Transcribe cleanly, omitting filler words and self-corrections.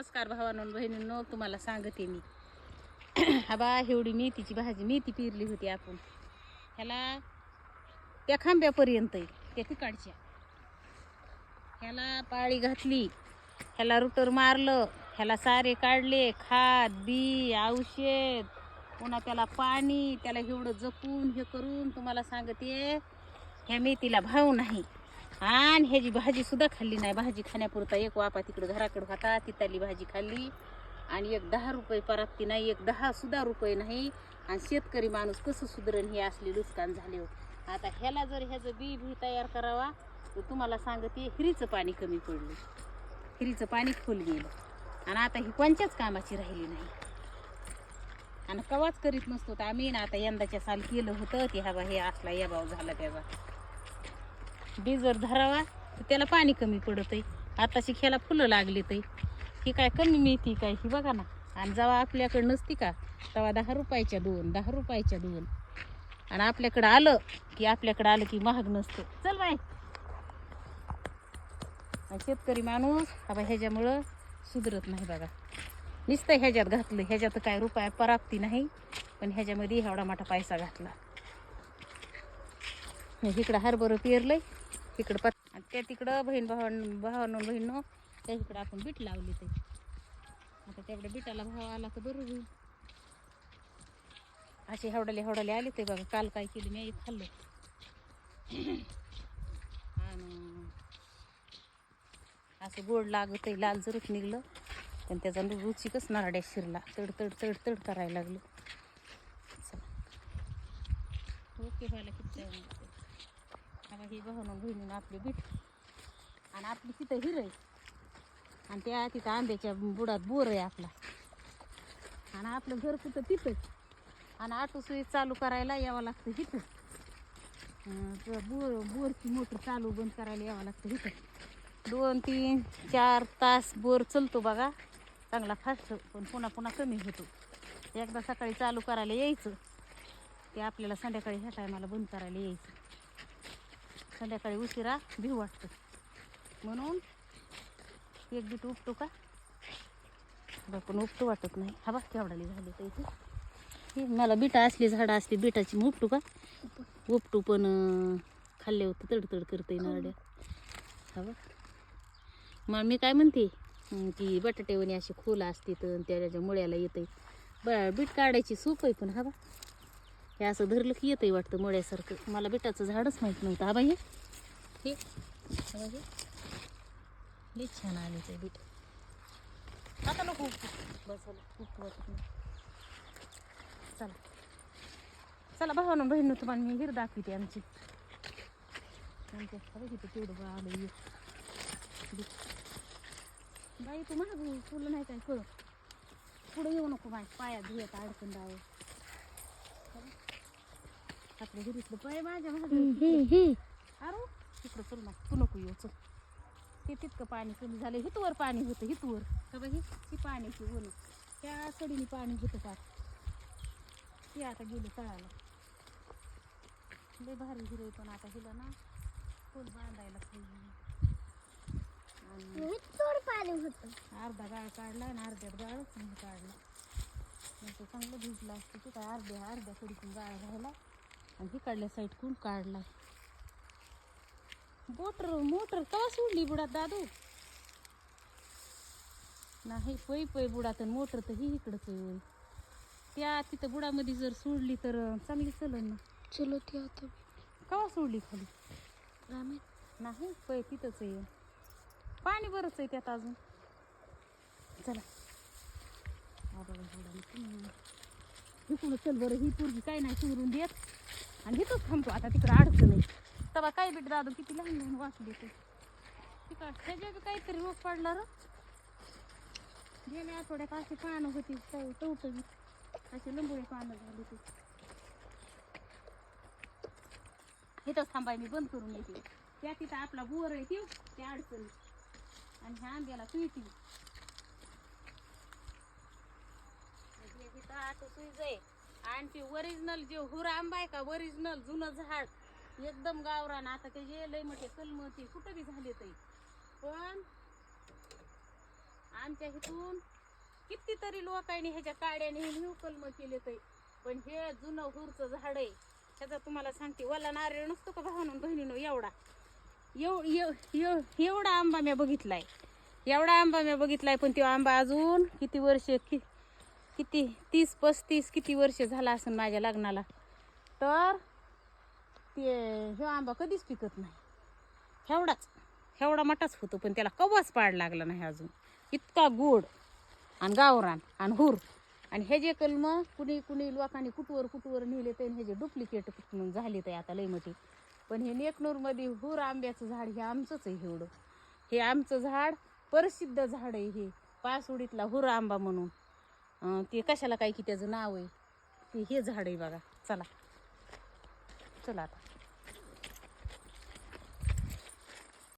नमस्कार भावांनो बहिणींनो, तुम्हाला सांगते मी हा बा एवढी मेथीची भाजी मेथी पेरली होती आपण. ह्याला त्या खांब्यापर्यंत त्या तिकडच्या ह्याला पाळी घातली, ह्याला रुटर मारलं, ह्याला सारे काढले, खाद बी औषध, पुन्हा त्याला पाणी, त्याला एवढं जपून हे करून तुम्हाला सांगते ह्या मेथीला भाव नाही. आणि ह्याची भाजी सुद्धा खाल्ली नाही. भाजी खाण्यापुरता एक वापा तिकडं घराकडं होता, तिथली भाजी खाल्ली आणि एक 10 रुपये पराबती नाही, एक 10 सुद्धा रुपये नाही. आणि शेतकरी माणूस कसं सुधरण हे असले नुकसान झाले हो. आता ह्याला जर ह्याचं बी तयार करावा तर तुम्हाला सांगते हिरीचं पाणी कमी पडलं, हिरीचं पाणी खोल गेलं आणि आता ही कोणत्याच कामाची राहिली नाही. आणि कवाच करीत नसतो तर आम्ही ना आता यंदाच्या साल केलं होतं ते हवा हे असला या भाव झाला त्याचा. बी जर धरावा तर त्याला पाणी कमी पडत आहे. आताशी ह्याला फुलं लागली तर ही काय कमी मेथी काय ही बघा ना. आणि जेव्हा आपल्याकडे नसती का तेव्हा 10 रुपयाच्या 2, 10 रुपयाच्या 2. आणि आपल्याकडं आलं की महाग नसतं. चल बाय. शेतकरी माणूस हवा ह्याच्यामुळं सुधरत नाही बघा. नुसतं ह्याच्यात घातलं, ह्याच्यात काय रुपया पराबती नाही, पण ह्याच्यामध्ये एवढा मोठा पैसा घातला. इकडं हरभरं पेरलंय, तिकडं आणि त्या तिकडं भावांनो बहिणींनो त्या इकडं आपण बीट लावली ते. आता तेवढ्या बिटाला भाव आला तर बरं होईल. असे हेवडाले आले ते बघा. काल काय केलं मी खाल्लं आणि असं गोड लागत आहे, लाल जरच निघलं पण त्याचा रुचिकच नारड्या शिरला. तड तड तड तड करायला लागलं. ओके व्हायला किती टाईम लागतो. आता हे भावांनो बहिणीनं आपली बीट आणि आपली तिथं हिर आहे आणि त्या तिथं आंब्याच्या बुडात बोर आहे आपला आणि आपलं घर कुठं तिथं. आणि ऑटो सुई चालू करायला यावं लागतं इथं. बोरची मोटर चालू बंद करायला यावं लागतं इथं. 2, 3, 4 तास बोर चलतो बघा चांगला फास्ट, पण पुन्हा कमी होतो. एकदा सकाळी चालू करायला यायचं ते आपल्याला संध्याकाळी ह्या टायमाला बंद करायला यायचं. संध्याकाळी उशिरा भिव वाटतं म्हणून एक बीट उपटू का पण उपटू वाटत नाही. हा बा केवढाली झाली तर इथे हे मला बिटा असली झाडं असली बिटाची उपटू का उपटू, पण खाल्ले होतं तडतड करते नारड्या. हा बा मग मी काय म्हणते की बटाटेवणी अशी खोल असते तर त्याच्या मुळ्याला येते बीट काढायची सूप आहे. पण हा बा हे असं धरलं की येतंय वाटतं मुळ्यासारखं. मला बिटाचं झाडच माहीत नव्हतं. हा बा हे लई छान आले ते बीट. आता नको बसायला उपटू वाटत नाही. चला चला भावांनो बहिणीनं तुम्हाला मी हिर दाखवते आमची. आमच्या इथं तेवढं बा आलं बाई. तू महाग तुला नाही काय कळत. पुढे येऊ नको माझ्या पायात धुयात अडकून जावं. आपल्या घरीतलं पाय माझ्या महाग अरे तिकडं चल ना, तू नको येऊ चल. ते तितकं पाणी कमी झालं. हितवर पाणी होतं हितवर का बघ ही पाण्याची ओलं त्या सडीने पाणी होतं पार. ते आता गेलं तळाला. लय भारी हिरे पण आता हिला ना खोल बांधायला पाणी होतं. अर्धा गाळ काढला आणि अर्ध्यात गाळच नाही काढला. नंतर चांगलं भिजलं असतं ते काय अर्ध्या कडीतून गाळ राहिला आणि हिकडल्या साईड कोण काढलाय. मोटर कवा सोडली बुडात दादू? नाही पै बुडात मोटर तर ही इकडंच आहे. त्या तिथं बुडामध्ये जर सोडली तर चांगली चलन ना. चलो ती आता कवा सोडली खाली? नाही पै तिथंच आहे. पाणी बरंच आहे त्यात अजून. चला इकडून चल बरं. ही पोरगी काय नाही सोडून देत आणि इथंच थांबतो. आता तिकडं अडचण नाही तेव्हा काय बीट दादू किती लहान लहान वाचू देते तिकडं. ह्याच्या बी काहीतरी रोग पडला र. गेल्या आठवड्यात अशी पानं होती चौथवी अशी लंबोळी पानं झाली ती. इथंच थांबाय मी बंद करून येते. त्या तिथं आपला बोर आहे ते त्या अडचणी आणि ह्या आंब्याला तुळती आटो सुईज आहे. आणि ते ओरिजिनल जे हुरा आंबा आहे का ओरिजिनल जुनं झाड एकदम गावरान. आता ते लय मोठे कलम ते कुठं बी झाले ते पण आमच्या इथून कितीतरी लोकांनी ह्याच्या काड्याने हे कलम केले ते, पण हे जुनं हुरचं झाड आहे. त्याचा तुम्हाला सांगते, वाला नारळ नसतो का भावानं बहिणीनं, एवढा आंबा मी बघितलाय, एवढा आंबा मी बघितलाय. पण तो आंबा अजून किती वर्ष, किती 30-35 किती वर्ष झाला असेल माझ्या लग्नाला, तर ते हे आंबा कधीच पिकत नाही. एवढा मोठाच होतो, पण त्याला कवाच पाड लागला नाही अजून. इतका गोड आणि गावरान आणि हुर. आणि हे जे कलम कुणी लोकांनी कुठवर नेले तर हे जे डुप्लिकेट झाले ते आता लय मोठी. पण हे नेकनूरमध्ये हुर आंब्याचं झाड हे आमचंच आहे. एवढं हे आमचं झाड प्रसिद्ध झाड आहे. हे पासुडीतला हुर आंबा म्हणून, ते कशाला काय की त्याचं नाव आहे, ते हे झाड आहे बघा. चला आता